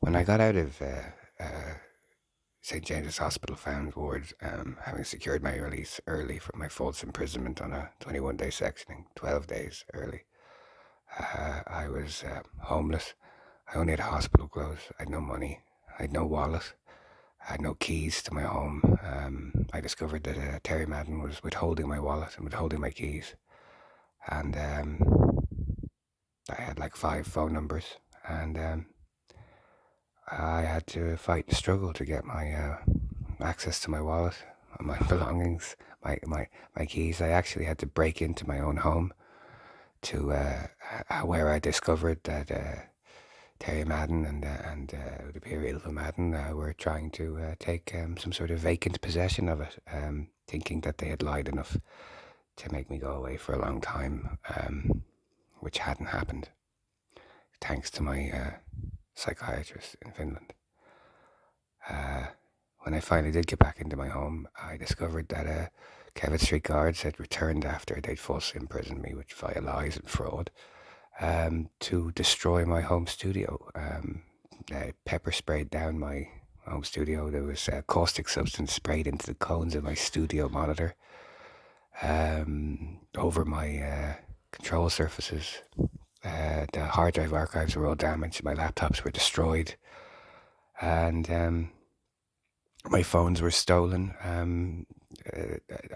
When I got out of St. James's Hospital Found Ward, having secured my release early from my false imprisonment on a 21-day sectioning, 12 days early, I was homeless. I only had hospital clothes. I had no money. I had no wallet. I had no keys to my home. I discovered that Terry Madden was withholding my wallet and withholding my keys. And I had like 5 phone numbers. And I had to fight and struggle to get my access to my wallet, my belongings, my keys. I actually had to break into my own home to where I discovered that Terry Madden and it would appear Ilva Madden were trying to take some sort of vacant possession of it, thinking that they had lied enough to make me go away for a long time, which hadn't happened, thanks to my psychiatrist in Finland. When I finally did get back into my home, I discovered that Kevin Street Guards had returned after they'd falsely imprisoned me, which via lies and fraud, to destroy my home studio. They pepper sprayed down my home studio. There was caustic substance sprayed into the cones of my studio monitor, over my control surfaces. The hard drive archives were all damaged. My laptops were destroyed. And my phones were stolen.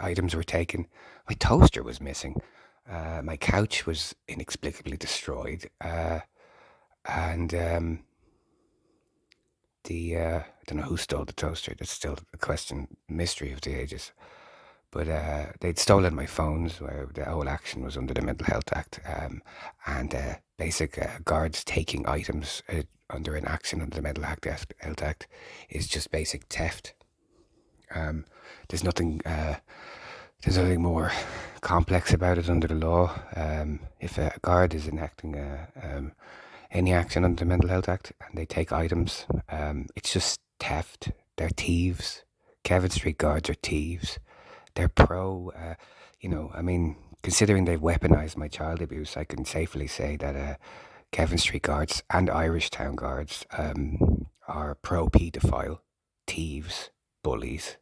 Items were taken. My toaster was missing. My couch was inexplicably destroyed. And I don't know who stole the toaster. That's still a question, mystery of the ages. But they'd stolen my phones, where the whole action was under the Mental Health Act, and basic guards taking items under an action under the Mental Health Act is just basic theft. There's nothing more complex about it under the law. If a guard is enacting any action under the Mental Health Act and they take items, it's just theft. They're thieves. Kevin Street Guards are thieves. They're considering they've weaponized my child abuse, I can safely say that Kevin Street Guards and Irish Town Guards are pro-paedophile, thieves, bullies.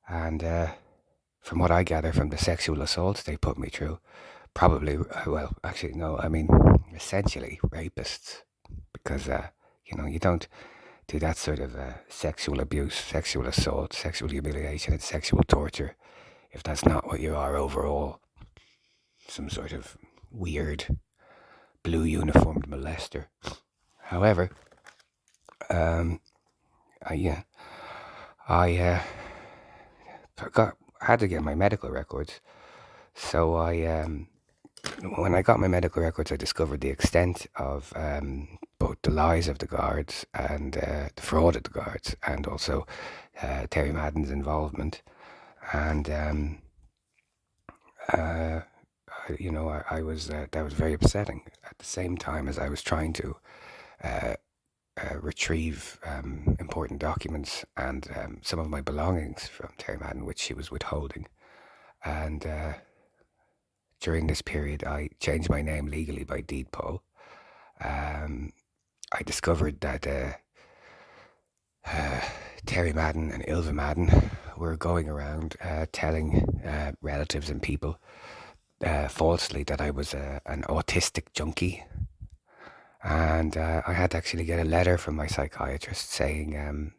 And from what I gather from the sexual assaults they put me through, probably, essentially rapists. Because, you don't do that sort of sexual abuse, sexual assault, sexual humiliation, and sexual torture if that's not what you are overall. Some sort of weird blue uniformed molester. However, I had to get my medical records. So when I got my medical records, I discovered the extent of both the lies of the guards and the fraud of the guards, and also Terry Madden's involvement. And I was that was very upsetting. At the same time as I was trying to retrieve important documents and some of my belongings from Terry Madden, which she was withholding. And during this period, I changed my name legally by deed poll. I discovered that Terry Madden and Ilva Madden were going around telling relatives and people falsely that I was an autistic junkie. And I had to actually get a letter from my psychiatrist saying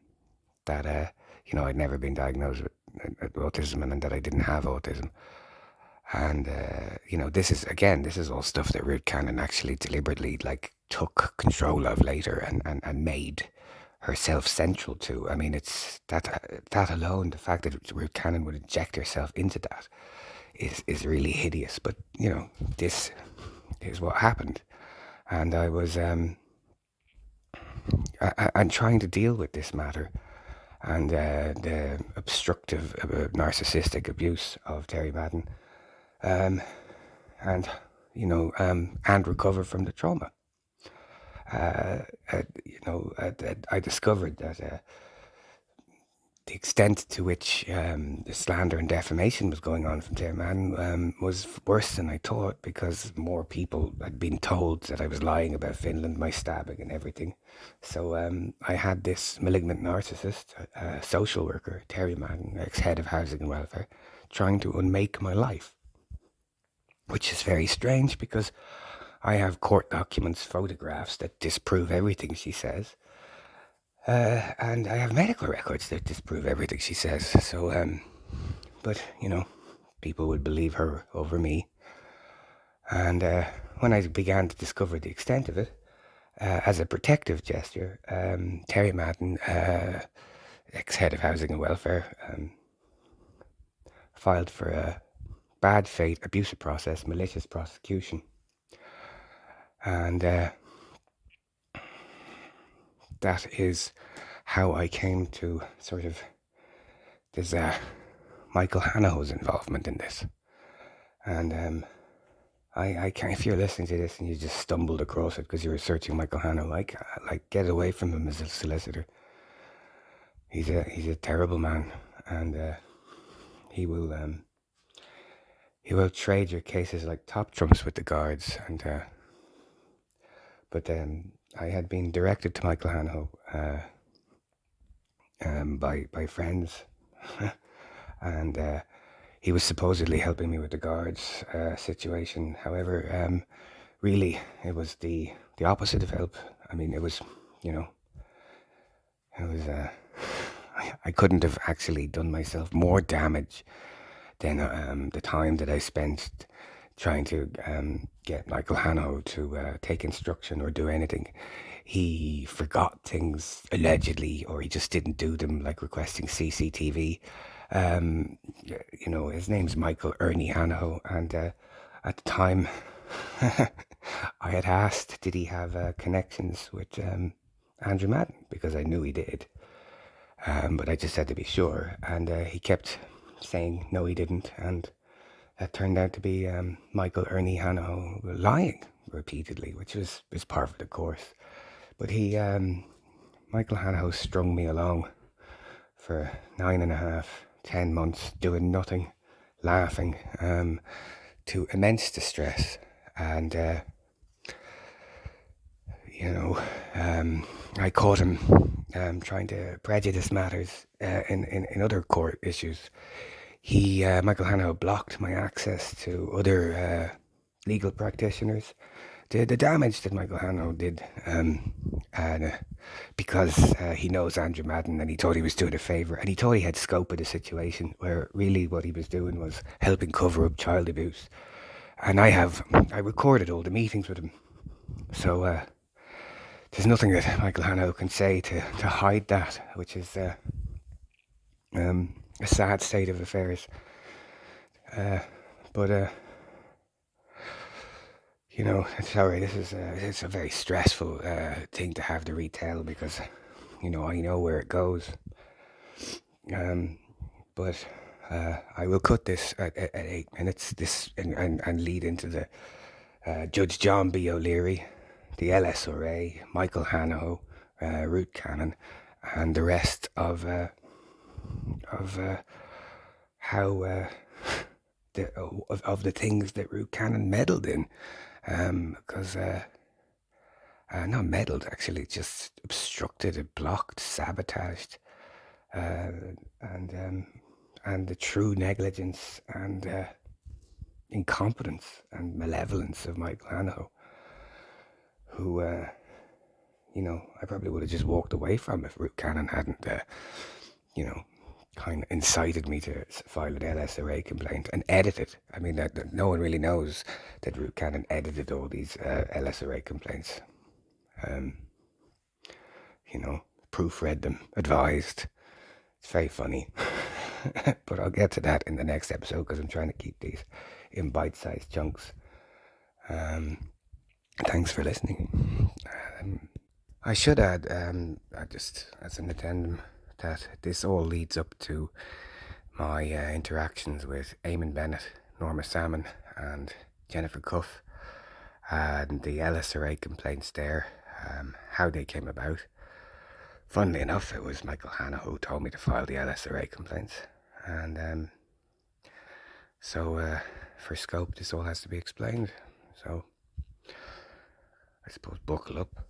that I'd never been diagnosed with autism and that I didn't have autism. And this is all stuff that Ruth Cannon actually deliberately took control of later and made herself central to. I mean, it's that alone, the fact that Ruth Cannon would inject herself into that is really hideous. But this is what happened, and I was I'm trying to deal with this matter and the obstructive, narcissistic abuse of Terry Madden, and recover from the trauma. I discovered that the extent to which the slander and defamation was going on from Dara Madden was worse than I thought, because more people had been told that I was lying about Finland, my stabbing and everything. So I had this malignant narcissist, social worker, Terry Madden, ex-head of Housing and Welfare, trying to unmake my life, which is very strange because I have court documents, photographs that disprove everything she says. And I have medical records that disprove everything she says. So, but, people would believe her over me. And when I began to discover the extent of it, as a protective gesture, Terry Madden, ex-head of Housing and Welfare, filed for a bad faith, abusive process, malicious prosecution. And that is how I came to sort of, there's Michael Hanahoe's involvement in this. And I can't, if you're listening to this and you just stumbled across it because you were searching Michael Hanahoe, like get away from him as a solicitor. He's a terrible man, and he will trade your cases like top trumps with the guards. And but I had been directed to Michael Hanahoe by friends, and he was supposedly helping me with the guards situation. However, really, it was the opposite of help. I mean, it was, I couldn't have actually done myself more damage than the time that I spent trying to get Michael Hanahoe to take instruction or do anything. He forgot things, allegedly, or he just didn't do them, like requesting CCTV. His name's Michael Ernie Hanahoe, and at the time, I had asked, did he have connections with Andrew Madden, because I knew he did. But I just had to be sure, and he kept saying no, he didn't, and that turned out to be Michael Ernie Hanahoe lying repeatedly, which was part of the course. But Michael Hanahoe strung me along for 9.5, 10 months, doing nothing, laughing, to immense distress. And I caught him trying to prejudice matters in other court issues. Michael Hanahoe, blocked my access to other legal practitioners. The damage that Michael Hanahoe did, because he knows Andrew Madden, and he thought he was doing a favour, and he thought he had scope of the situation, where really what he was doing was helping cover up child abuse. And I recorded all the meetings with him. So there's nothing that Michael Hanahoe can say to hide that, which is a sad state of affairs. But sorry, it's a very stressful thing to have to retell, because I know where it goes. But I will cut this at 8 minutes, and lead into the Judge John B. O'Leary, the LSRA, Michael Hanahoe, Ruth Cannon, and the rest of how of the things that Ruth Cannon meddled in, because not meddled, actually, just obstructed, blocked, sabotaged, and the true negligence and incompetence and malevolence of Michael Hanahoe, who, I probably would have just walked away from if Ruth Cannon hadn't, kind of incited me to file an LSRA complaint and edit it. I mean, that no one really knows that Ruth Cannon edited all these LSRA complaints. Proofread them, advised. It's very funny. But I'll get to that in the next episode, because I'm trying to keep these in bite-sized chunks. Thanks for listening. I should add, just as an addendum, that this all leads up to my interactions with Eamonn Bennett, Norma Sammon, and Jennifer Cuffe, and the LSRA complaints there, how they came about. Funnily enough, it was Michael Hanahoe who told me to file the LSRA complaints. And so for scope, this all has to be explained. So I suppose buckle up.